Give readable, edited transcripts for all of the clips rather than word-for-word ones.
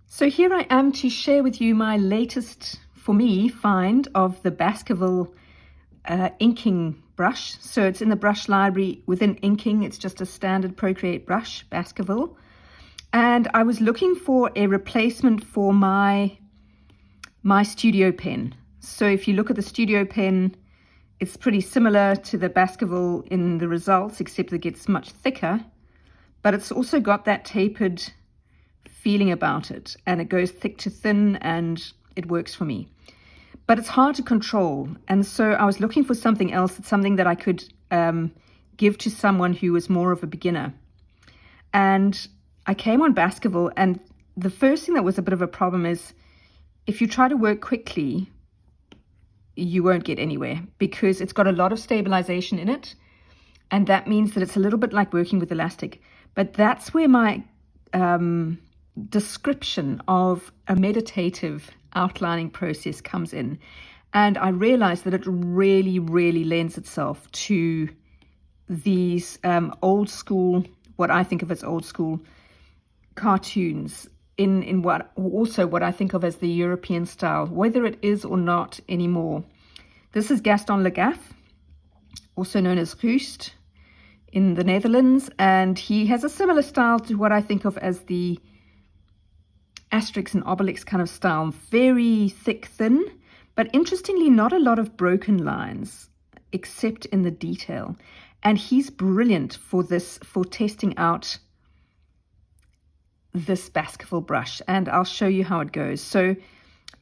So here I am to share with you my latest, for me, find of the Baskerville inking brush. So it's in the brush library within inking. It's just a standard Procreate brush, Baskerville. And I was looking for a replacement for my studio pen. So if you look at the studio pen, it's pretty similar to the Baskerville in the results, except it gets much thicker. But it's also got that tapered feeling about it, and it goes thick to thin, and it works for me. But it's hard to control, and so I was looking for something else, something that I could give to someone who was more of a beginner. And I came on Baskerville, and the first thing that was a bit of a problem is if you try to work quickly, you won't get anywhere because it's got a lot of stabilization in it, and that means that it's a little bit like working with elastic. But that's where my description of a meditative outlining process comes in, and I realized that it really lends itself to these old school, what I think of as old school cartoons in what I think of as the European style, whether it is or not anymore. This is Gaston Lagaffe, also known as Roost in the Netherlands, and he has a similar style to what I think of as the Asterix and Obelix kind of style, very thick, thin, but interestingly not a lot of broken lines except in the detail. And he's brilliant for this, for testing out this Baskerville brush, and I'll show you how it goes. So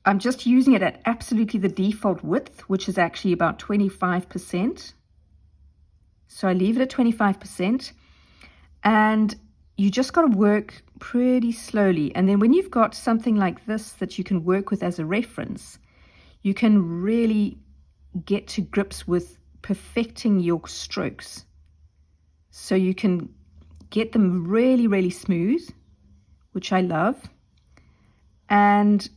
I'm just using it at absolutely the default width, which is actually about 25%. So I leave it at 25%, and you just got to work pretty slowly. And then when you've got something like this that you can work with as a reference, you can really get to grips with perfecting your strokes. So you can get them really smooth, which I love. And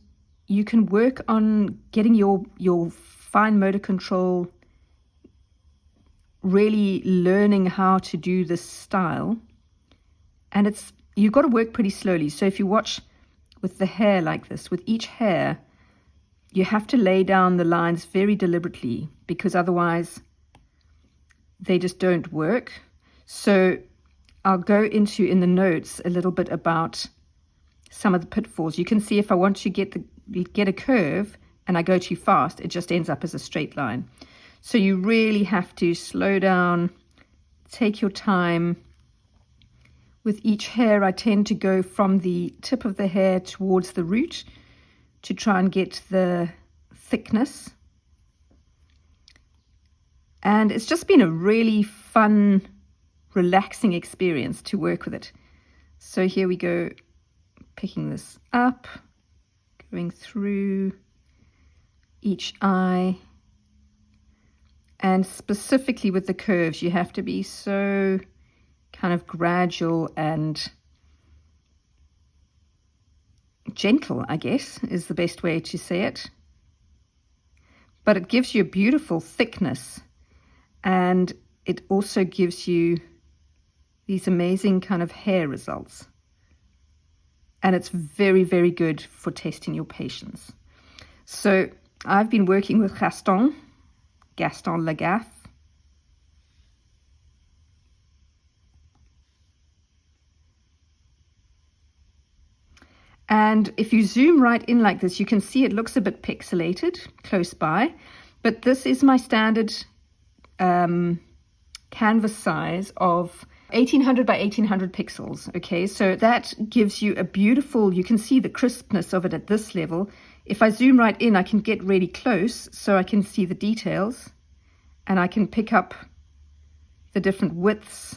you can work on getting your fine motor control, really learning how to do this style. And you've got to work pretty slowly. So if you watch with the hair like this, with each hair, you have to lay down the lines very deliberately because otherwise they just don't work. So I'll go into in the notes a little bit about some of the pitfalls. You can see if I want to get a curve and I go too fast, it just ends up as a straight line. So you really have to slow down, take your time. With each hair, I tend to go from the tip of the hair towards the root to try and get the thickness. And it's just been a really fun, relaxing experience to work with it. So here we go, picking this up, going through each eye. And specifically with the curves, you have to be so kind of gradual and gentle, I guess, is the best way to say it. But it gives you a beautiful thickness, and it also gives you these amazing kind of hair results. And it's very good for testing your patience. So I've been working with Gaston Lagaffe. And if you zoom right in like this, you can see it looks a bit pixelated close by, but this is my standard canvas size of 1800 by 1800 pixels. Okay, so that gives you a beautiful, you can see the crispness of it at this level. If I zoom right in, I can get really close so I can see the details, and I can pick up the different widths,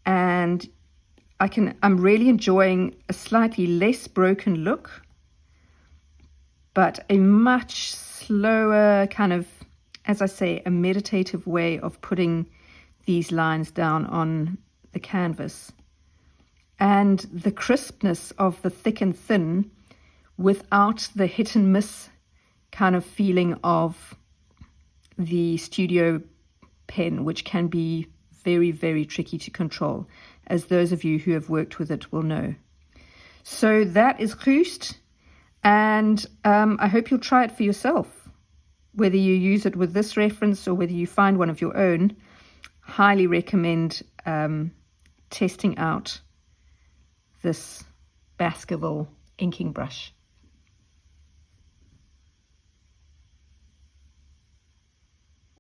and I'm really enjoying a slightly less broken look, but a much slower kind of, as I say, a meditative way of putting these lines down on the canvas. And the crispness of the thick and thin without the hit and miss kind of feeling of the studio pen, which can be very tricky to control, as those of you who have worked with it will know. So that is Roost, and I hope you'll try it for yourself. Whether you use it with this reference or whether you find one of your own, highly recommend testing out this Baskerville inking brush.